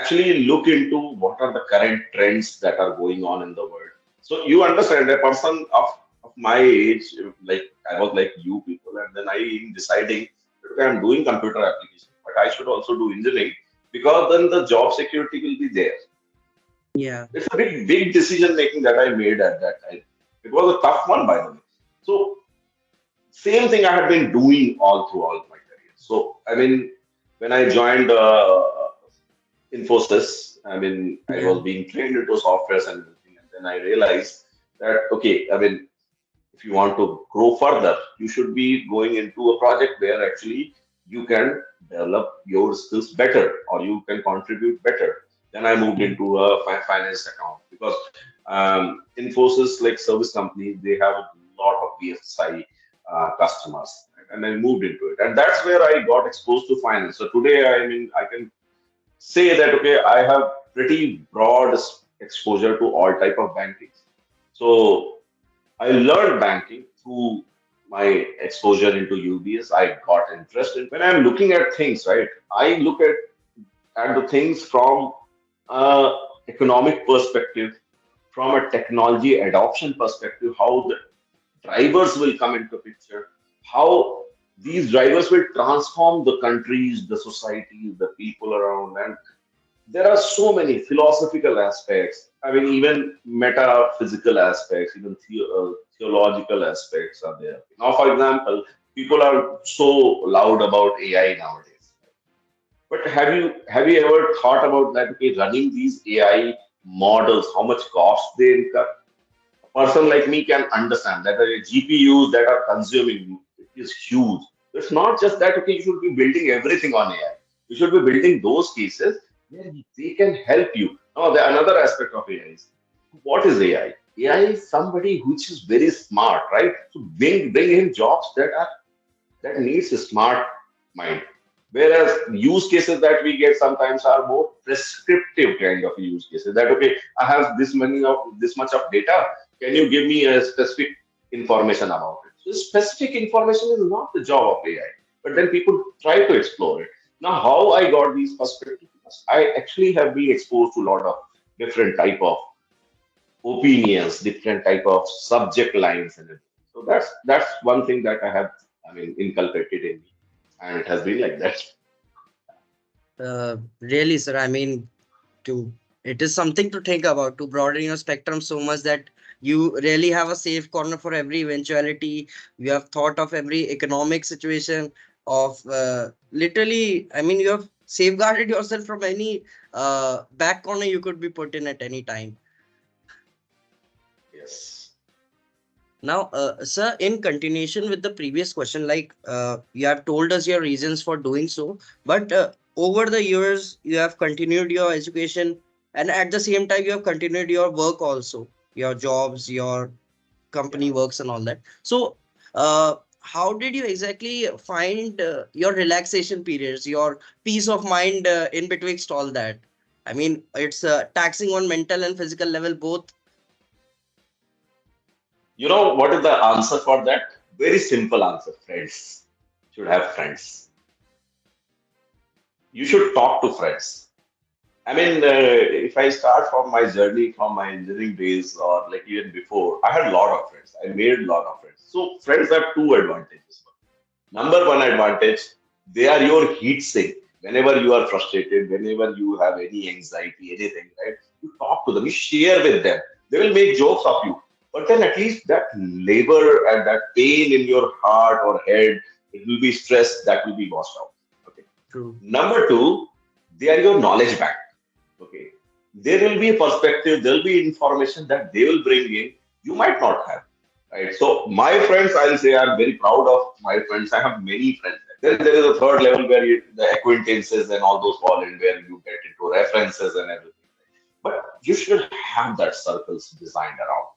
actually look into what are the current trends that are going on in the world. So you understand a person of my age, like I was like you people, and then I am deciding that okay, I'm doing computer application, but I should also do engineering because then the job security will be there. Yeah. It's a big decision making that I made at that time. It was a tough one, by the way. So same thing I have been doing all throughout my career. So I mean, when I joined Infosys, I mean, I Yeah. was being trained into softwares and everything, and then I realized that okay, I mean, if you want to grow further, you should be going into a project where actually you can develop your skills better or you can contribute better. Then I moved Yeah. into a finance account because Infosys, like service companies, they have a lot of BFSI customers, and I moved into it, and that's where I got exposed to finance. So today, I mean, I can say that okay, I have pretty broad exposure to all type of banking. So I learned banking through my exposure into UBS. I got interest in when I'm looking at things, right? I look at the things from a economic perspective, from a technology adoption perspective, how the drivers will come into picture, how these drivers will transform the countries, the societies, the people around, and there are so many philosophical aspects. I mean, even metaphysical aspects, even theological aspects are there. Now, for example, people are so loud about AI nowadays. But have you ever thought about that? Okay, running these AI models, how much cost they incur? A person like me can understand that the GPUs that are consuming it is huge. It's not just that, okay, you should be building everything on AI. You should be building those cases where they can help you. Now, the another aspect of AI is what is AI? AI is somebody which is very smart, right? So bring him jobs that needs a smart mind. Whereas use cases that we get sometimes are more prescriptive kind of use cases. That okay, I have this much of data. Can you give me a specific information about it? So specific information is not the job of AI, but then people try to explore it. Now, how I got these perspectives? I actually have been exposed to a lot of different type of opinions, different type of subject lines, and everything. So that's one thing that I have, I mean, inculcated in me, and it has been like that. Really, sir. I mean, to it is something to think about to broaden your spectrum so much that you really have a safe corner for every eventuality. You have thought of every economic situation of literally. I mean, you have safeguarded yourself from any back corner you could be put in at any time. Yes. Now, sir, in continuation with the previous question, like you have told us your reasons for doing so, but over the years, you have continued your education, and at the same time, you have continued your work also, your jobs, your Yeah. company works, and all that. So, how did you exactly find your relaxation periods, your peace of mind in betwixt all that? I mean, it's taxing on mental and physical level both. You know what is the answer for that? Very simple answer. Friends. Should have friends. You should talk to friends. I mean, if I start from my journey from my engineering days or like even before, I had a lot of friends. I made a lot of friends. So friends have two advantages. Number one advantage, they are your heat sink. Whenever you are frustrated, whenever you have any anxiety, anything, right? You talk to them, you share with them. They will make jokes of you. But then at least that labor and that pain in your heart or head, it will be stress that will be washed out. Okay. True. Number two, they are your knowledge bank. Okay. There will be a perspective, there will be information that they will bring in, you might not have. Right. So my friends, I'll say I'm very proud of my friends. I have many friends. Then there is a third level where the acquaintances and all those fall in, where you get into references and everything. But you should have that circles designed around,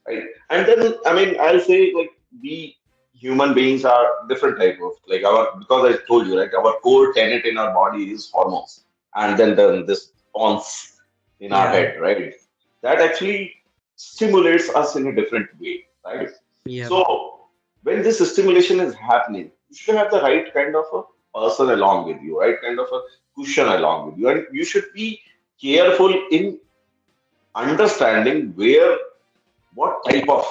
right? And then I mean, I'll say like we human beings are different type of like our because I told you, right, our core tenet in our body is hormones, and then this pons in our Yeah. head, right? That actually stimulates us in a different way, right? Yeah. So when this stimulation is happening, you should have the right kind of a person along with you, right kind of a cushion along with you, and you should be careful in understanding where, what type of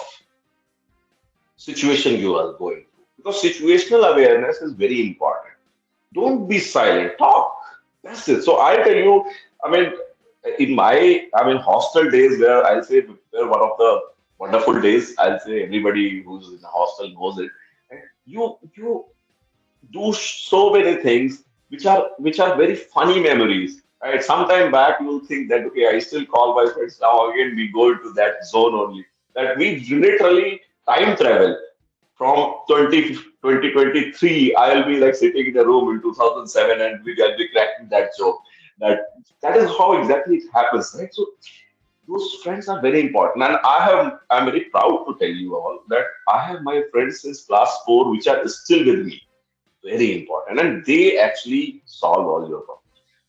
situation you are going through. Because situational awareness is very important. Don't be silent, talk. That's it. So I tell you, I mean, in my, I mean, hostel days where I'll say were one of the wonderful days. I'll say everybody who's in a hostel knows it. And you do so many things which are very funny memories. Right? Sometime back you will think that okay, I still call my friends now. Again, we go into that zone only. That we literally time travel from 2023. I'll be like sitting in a room in 2007 and I'll be cracking that joke. That that is how exactly it happens, right? So those friends are very important. And I'm very proud to tell you all that I have my friends since class 4 which are still with me. Very important. And they actually solve all your problems.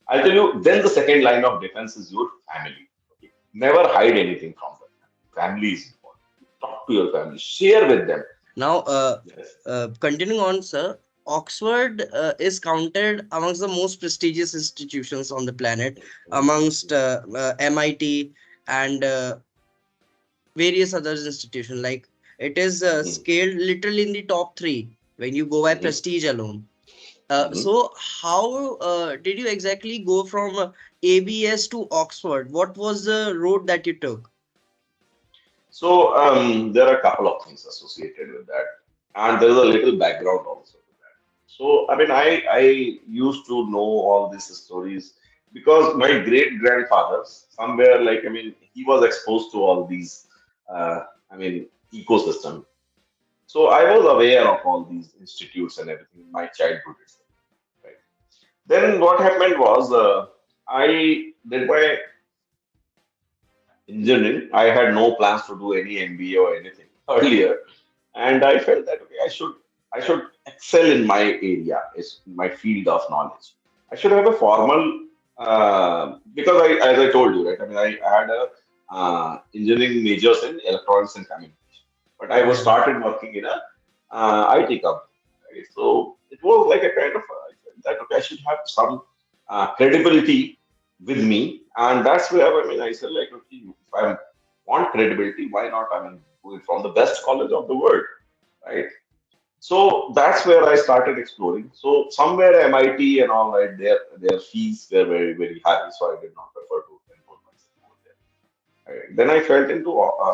I'll tell you, then the second line of defense is your family. Okay? Never hide anything from them. Family is important. Talk to your family, share with them. Now, Yes. continuing on, sir, Oxford is counted amongst the most prestigious institutions on the planet, amongst MIT and various other institutions. Like it is Mhm, scaled literally in the top three when you go by mhm, prestige alone. mhm. So how did you exactly go from ABS to Oxford? What was the road that you took? So there are a couple of things associated with that, and there is a little background also to that. So I mean, I used to know all these stories because my great grandfather somewhere like I mean he was exposed to all these I mean ecosystem. So I was aware of all these institutes and everything in my childhood itself. Right. Then what happened was I did my engineering. I had no plans to do any MBA or anything earlier, and I felt that okay, I should excel in my area, is my field of knowledge. I should have a formal because as I told you, right? I mean, I had a engineering majors in electronics and communication, but I was Yeah. started working in a IT company. Right? So it was like a kind of I felt that okay, I should have some credibility with me, and that's where I mean I said like okay, if I want credibility, why not? I mean, do it from the best college of the world, right? So that's where I started exploring. So somewhere MIT and all right, their fees were very high, so I did not prefer to enroll myself over there. Right. Then I felt into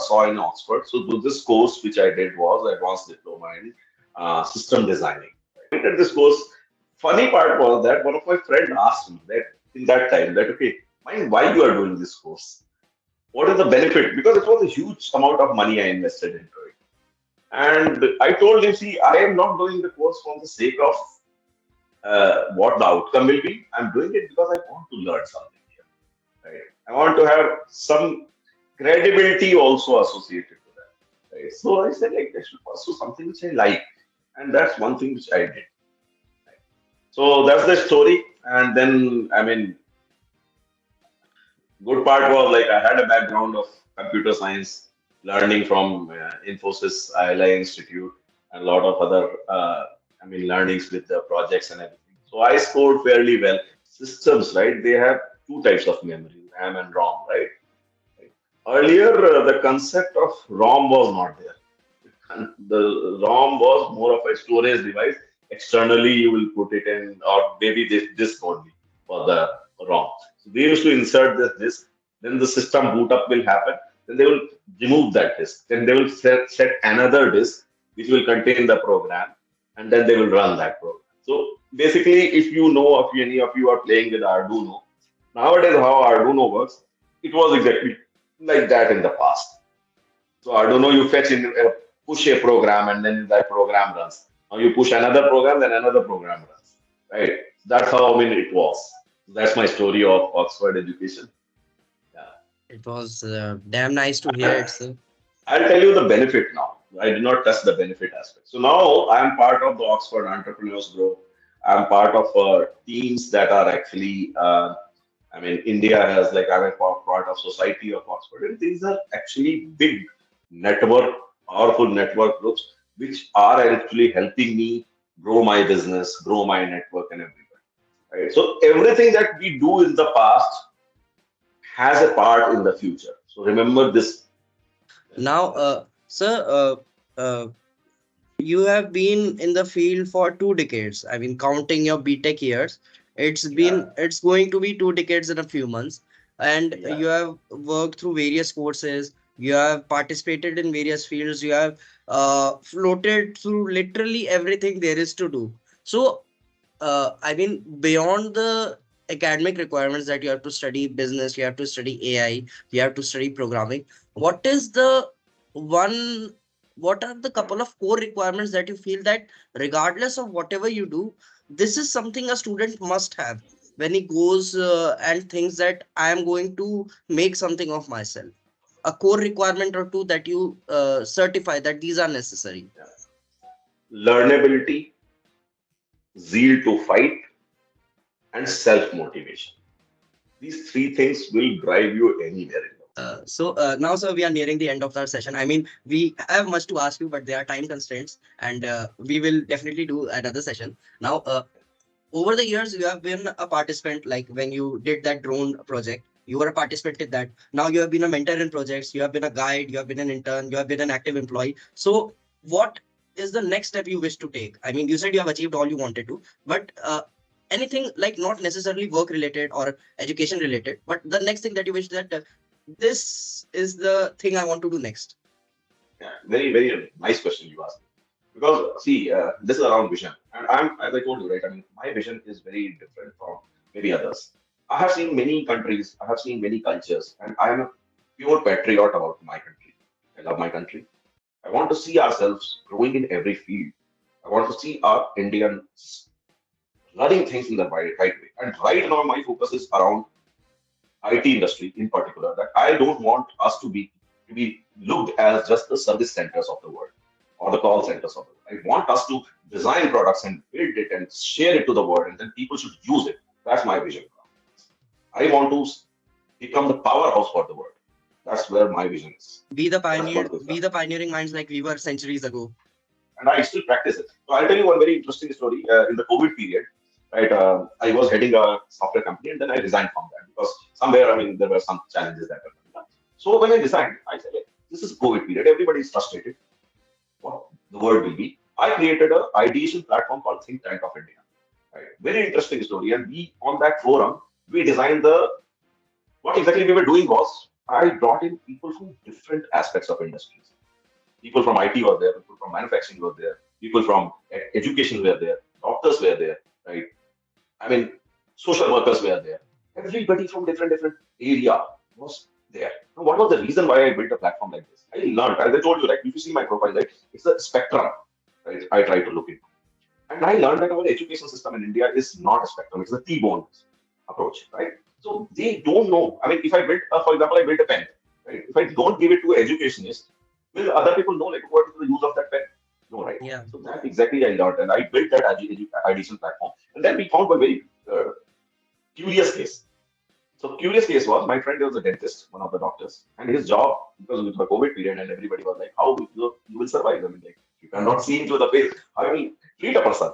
saw in Oxford. So this course which I did was advanced diploma in system designing. I did this course. Funny part was that one of my friends asked me that in that time that okay, mind why you are doing this course? What is the benefit? Because it was a huge amount of money I invested into it. And I told him, see, I am not doing the course for the sake of what the outcome will be. I'm doing it because I want to learn something here. Right? I want to have some credibility also associated to that. Right? So I said, like, I should pursue something which I like. And that's one thing which I did. Right? So that's the story. And then, I mean, good part was like I had a background of computer science, learning from Infosys ILI Institute, and a lot of other, I mean, learnings with the projects and everything. So I scored fairly well. Systems, right? They have two types of memory, RAM and ROM, right? Earlier, the concept of ROM was not there. And the ROM was more of a storage device. Externally, you will put it in, or maybe this disk only for the ROM. So they used to insert this disk. Then the system boot up will happen. Then they will remove that disk. Then they will set another disk which will contain the program, and then they will run that program. So basically, if you know, if any of you are playing with Arduino, nowadays how Arduino works, it was exactly like that in the past. So I don't know, you fetch in push a program and then that program runs. Now you push another program, then another program runs. Right? That's how I mean it was. That's my story of Oxford education. Yeah. It was damn nice to hear it, sir. I'll tell you the benefit now. I did not touch the benefit aspect. So now I am part of the Oxford Entrepreneurs Group. I'm part of teams that are actually, I mean, India has like I'm a part of Society of Oxford, and these are actually big network, powerful network groups, which are actually helping me grow my business, grow my network, and everything. Right. So everything that we do in the past has a part in the future. So remember this. Now, sir, you have been in the field for 2 decades. I mean, counting your BTech years, Yeah, it's going to be 2 decades in a few months. And yeah, you have worked through various courses, you have participated in various fields, you have floated through literally everything there is to do. So, I mean, beyond the academic requirements that you have to study business, you have to study AI, you have to study programming. What is the one? What are the couple of core requirements that you feel that, regardless of whatever you do, this is something a student must have when he goes and thinks that I am going to make something of myself? A core requirement or two that you certify that these are necessary. yeah. Learnability, zeal to fight, and self motivation. These three things will drive you anywhere in the world. So now, sir, we are nearing the end of our session. I mean, we have much to ask you, but there are time constraints, and we will definitely do another session. Now, over the years, you have been a participant. Like when you did that drone project, you were a participant in that. Now you have been a mentor in projects. You have been a guide. You have been an intern. You have been an active employee. So, what is the next step you wish to take? I mean, you said you have achieved all you wanted to, but anything like not necessarily work related or education related, but the next thing that you wish that this is the thing I want to do next. Yeah, very, very nice question you asked. Because see, this is around vision, and I'm, as I told you, right? I mean, my vision is very different from maybe others. I have seen many countries, I have seen many cultures, and I am a pure patriot about my country. I love my country. I want to see ourselves growing in every field. I want to see our Indians running things in the right way. And right now, my focus is around IT industry in particular. That I don't want us to be looked as just the service centers of the world or the call centers of the world. I want us to design products and build it and share it to the world, and then people should use it. That's my vision. I want to become the powerhouse for the world. That's where my vision is. That's what this. Be the pioneering minds like we were centuries ago. And I still practice it. So I'll tell you one very interesting story. In the COVID period, right, I was heading a software company, and then I resigned from that because somewhere, I mean, there were some challenges that were coming up. So when I resigned, I said, "Hey, this is COVID period. Everybody is frustrated. What the world will be." I created a ideation platform called Think Tank of India. Right, very interesting story. And we on that forum, we designed the what exactly we were doing was I brought in people from different aspects of industries. People from IT were there, people from manufacturing were there, people from education were there, doctors were there, right? I mean, social workers were there. Everybody from different area was there. Now, what was the reason why I built a platform like this? I learned, as I told you, like if you see my profile, right, it's a spectrum, right? I try to look into. And I learned that our education system in India is not a spectrum, it's a T-bone approach, right? So they don't know. I mean, if I build, for example, I built a pen, right? If I don't give it to an educationist, will other people know like what is the use of that pen? No, right? Yeah. So that exactly I learned, and I built that ideation platform. And then we found one very curious case. So curious case was my friend was a dentist, one of the doctors, and his job because of the COVID period, and everybody was like, "How you will survive?" I mean, like you cannot see into the face. How will treat a person?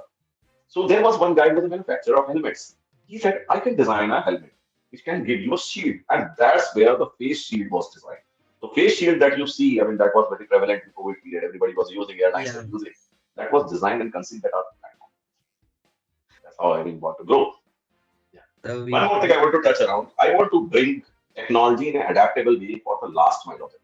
So there was one guy who was a manufacturer of helmets. He said, "I can design a helmet which can give you a shield," and that's where the face shield was designed. The face shield that you see, I mean, that was very prevalent in COVID period. Everybody was using, airlines Yeah. were using. That was designed and conceived at our platform. That's how I want to grow. Yeah. So One more thing I want to touch around. I want to bring technology in an adaptable way for the last mile of it.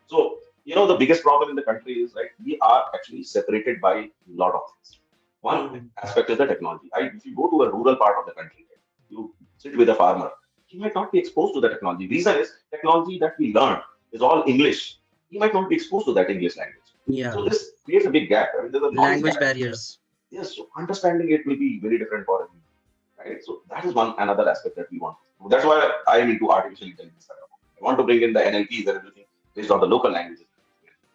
So, the biggest problem in the country is like we are actually separated by a lot of things. One Mhm. aspect is the technology. If you go to a rural part of the country, you sit with a farmer, he might not be exposed to the technology. Reason is technology that we learn is all English. He might not be exposed to that English language. Yeah. So this creates a big gap. I mean, there's a knowledge Language gap. barriers. Yes, so understanding it will be very different for everyone. Right? So that is one another aspect that we want. That's why I am into artificial intelligence. I want to bring in the NLPs and everything based on the local languages.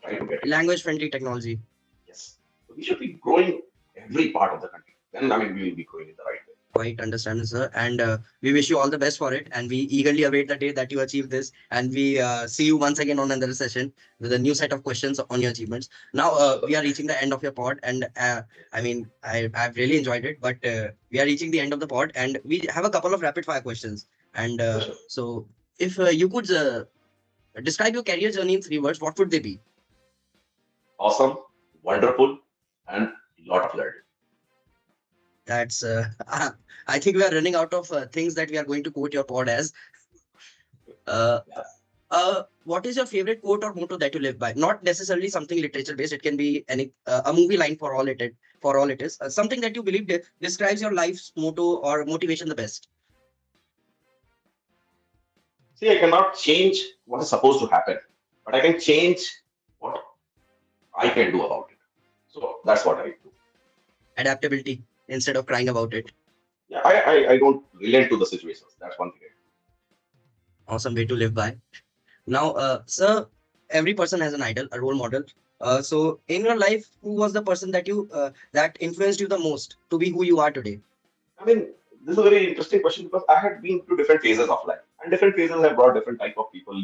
Try to get it. Language friendly technology. Yes. So we should be growing every part of the country. Then I mean we will be growing in the right way. Quite understand, sir. And we wish you all the best for it. And we eagerly await the day that you achieve this. And we see you once again on another session with a new set of questions on your achievements. Now, Sure. we are reaching the end of your pod. And I mean, I've really enjoyed it. But we are reaching the end of the pod. And we have a couple of rapid fire questions. And Sure. so, If you could describe your career journey in 3 words, what would they be? Awesome, wonderful, and lot of learning. That's I think we are running out of things that we are going to quote your pod as. Uh, Yeah. what is your favorite quote or motto that you live by? Not necessarily something literature based. It can be any a movie line for all for all it is. Something that you believe describes your life's motto or motivation the best. See, I cannot change what is supposed to happen, but I can change what I can do about it. So that's what I do. Adaptability instead of crying about it. Yeah, I don't relate to the situations. That's one thing. Awesome way to live by. Now, sir, every person has an idol, a role model. So, in your life, who was the person that you that influenced you the most to be who you are today? I mean, this is a very interesting question because I had been through different phases of life, and different phases have brought different type of people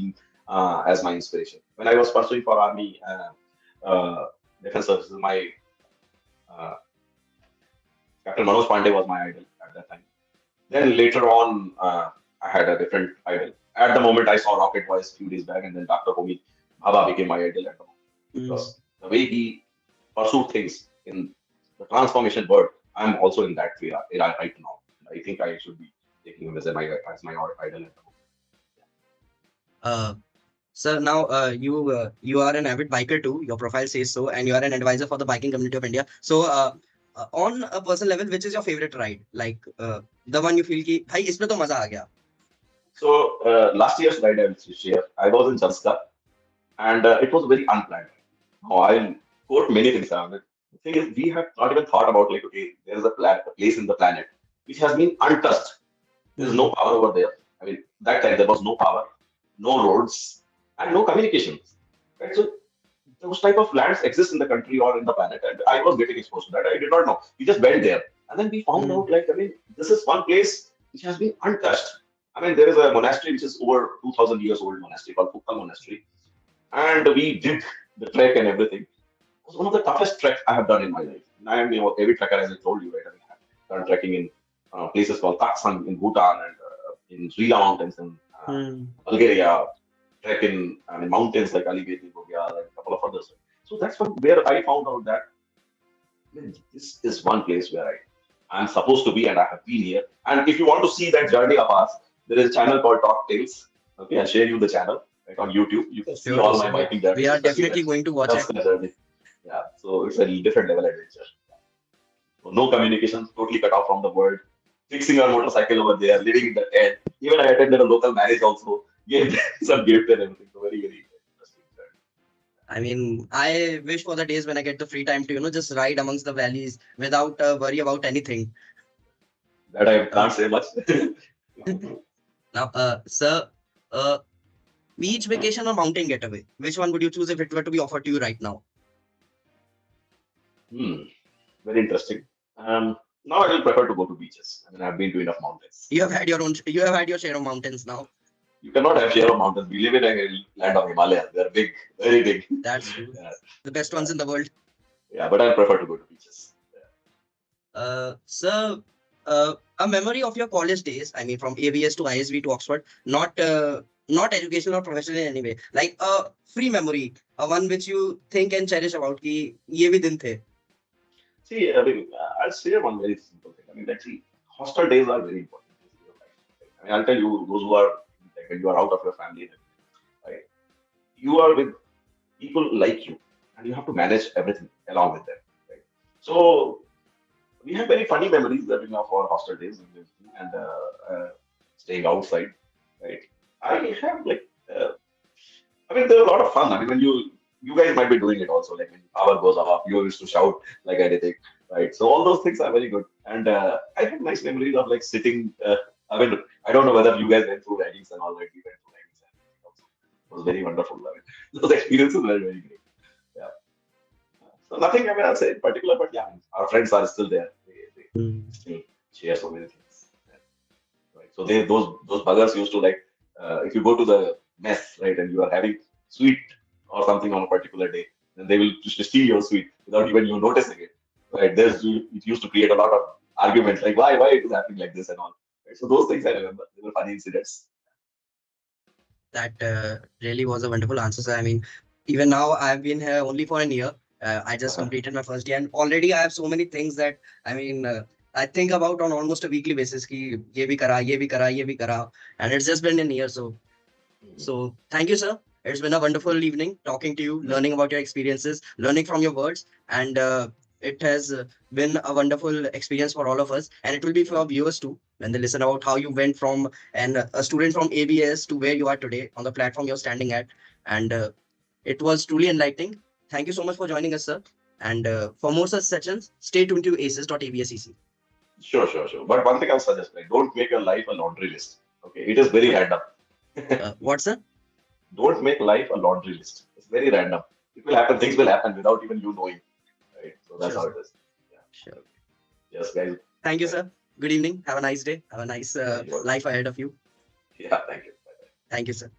as my inspiration. When I was pursuing for army, defense services, my uh, Captain Manoj Pandey was my idol at that time. Then later on, I had a different idol. At the moment, I saw Rocket Boys few days back, and then Dr. Homi Bhabha became my idol at the moment Mm. because the way he pursued things in the transformation world, I'm also in that era right now. I think I should be taking him as my idol at the moment. Uh, Sir, now you are an avid biker too. Your profile says so, and you are an advisor for the biking community of India. So, on a personal level, which is your favorite ride? Like the one you feel ki, भाई इसमें तो मजा आ गया. So last year's ride I will share. I was in Janska, and it was very unplanned. Now, I'll quote many things around it. The thing is, we have not even thought about like, okay, there is a place in the planet which has been untouched. There is no Hmm. power over there. I mean, that time there was no power, no roads, and no communications. Right? So those type of lands exist in the country or in the planet, and I was getting exposed to that. I did not know. We just went there, and then we found Hmm. out like, I mean, this is one place which has been untouched. I mean, there is a monastery which is over 2,000 years old monastery called Fukkal Monastery, and we did the trek and everything. It was one of the toughest treks I have done in my life. And I am a heavy trekker, as I told you, right? I mean, I have done trekking in places called Taksang in Bhutan and in Srila Mountains in Hmm. Bulgaria, trek in I mean, mountains like Alibeti, Gobial, and a couple of others. So that's where I found out that I mean, this is one place where I'm supposed to be and I have been here. And if you want to see that journey of ours, there is a channel called Talk Tales. Okay, I'll share you the channel right on YouTube. You can see Sure to all my sir. biking We journeys, are especially definitely that going to watch it. Janska journey. Yeah, so it's a different level adventure. So no communication, totally cut off from the world. Fixing our motorcycle over there, living in the tent. Even I attended a local marriage also, gave them some gift and everything. So very interesting. I mean, I wish for the days when I get the free time to just ride amongst the valleys without worry about anything. That I Uh, can't say much. now, sir, uh, beach vacation or mountain getaway? Which one would you choose if it were to be offered to you right now? Hmm, very interesting. Now I will prefer to go to beaches. I mean, I've been to enough mountains. You have had your own. You have had your share of mountains now. You cannot have share of mountains. We live in a land of Himalaya. They're big, very big. That's true. Yeah, The best yeah, ones in the world. yeah. But I prefer to go to beaches. Sir, a memory of your college days. I mean, from ABS to ISB to Oxford. Not educational or professional in any way. Like a free memory, a one which you think and cherish about. कि ये भी दिन थे. See, I mean, I'll share one very simple thing. I mean, actually, hostel days are very important in your life. Right? I mean, I'll tell you, those who are like when you are out of your family, and everything, right? You are with people like you, and you have to manage everything along with them. Right? So we have very funny memories that of our hostel days and staying outside. Right? I have like, I mean, they're a lot of fun. I mean, when you guys might be doing it also. Like when power goes off, you used to shout like anything, right? So all those things are very good. And I have nice memories of like sitting. I mean, I don't know whether you guys went through raggings and all that. We went through raggings and everything also. It was very wonderful. I mean, those experiences were very great. Yeah. So nothing. I mean, I'll say in particular, but yeah, our friends are still there. They Hmm. still share so many things. Yeah, right. So those buggers used to like if you go to the mess, right, and you are having sweet or something on a particular day, then they will just steal your sweet without even you noticing it. Right. It used to create a lot of arguments like why it is happening like this and all. Right? So those things I remember. They were funny incidents. That really was a wonderful answer, sir. I mean, even now I've been here only for a year. I just completed my first year, and already I have so many things that I mean, I think about on almost a weekly basis. Ki ye bhi kara, ye bhi kara, ye bhi kara, and it's just been a year. So thank you, sir. It's been a wonderful evening talking to you, learning about your experiences, learning from your words, and it has been a wonderful experience for all of us, and it will be for our viewers too when they listen about how you went from a student from ABS to where you are today on the platform you're standing at, and it was truly enlightening. Thank you so much for joining us, sir. And for more such sessions, stay tuned to aces.absec. Sure, sure, sure. But one thing I'll suggest, like, don't make your life a laundry list. Okay, it is very random. What, sir? Don't make life a laundry list. It's very random. It will happen. Things will happen without even you knowing. Right. So that's Sure, how sir. it is. Yeah. Sure. Okay. Yes, guys. Thank you, Bye. sir. Good evening. Have a nice day. Have a nice Yeah, you are. life ahead of you. Yeah. Thank you. Bye. Thank you, sir.